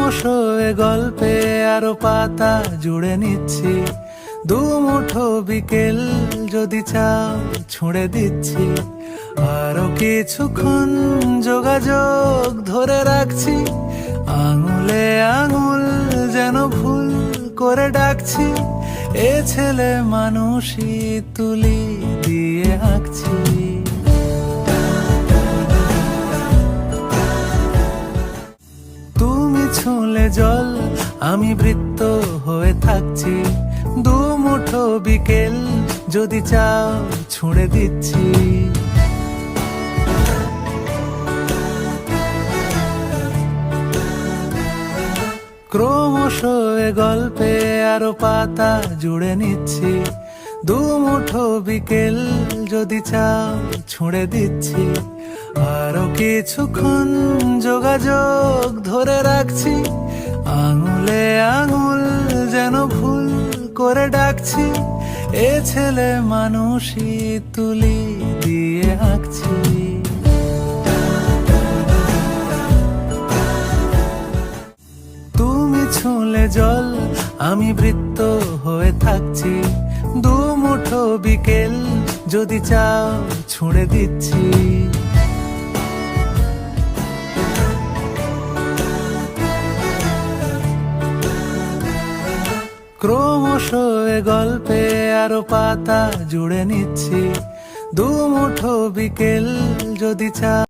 ক্রমশ এ গল্পে আরো পাতা জুড়ে নিচ্ছি, দুমুঠো বিকেল যদি চাও ছুঁড়ে দিচ্ছি। আরো কিছুক্ষণ যোগাযোগ ধরে রাখছি, আঙুলে আঙুল যেন ভুল করে ডাকছি। এ ছেলে মানুষই তুলি দিয়ে আঁকছি। তুমি ছুঁলে জল, আমি বৃত্ত হয়ে থাকছি, দুমুঠো বিকেল যদি চাও ছুঁড়ে দিচ্ছি। ক্রমশ এ গল্পে আরো পাতা জুড়ে নিচ্ছি, দুমুঠো বিকেল যদি চাও ছুঁড়ে দিচ্ছি। আরো কিছুক্ষণ যোগাযোগ ধরে রাখছি, আঙুলে আঙুল যেন ভুল করে ডাকছি। এ ছেলে মানুষই তুলি দিয়ে আঁকছি। তুমি ছুঁলে জল, আমি বৃত্ত হয়ে থাকছি, দুমুঠো বিকেল যদি চাও ছুঁড়ে দিচ্ছি। ক্রমশ এ গল্পে আরো পাতা জুড়ে নিচ্ছি, দুমুঠো বিকেল যদি চাও।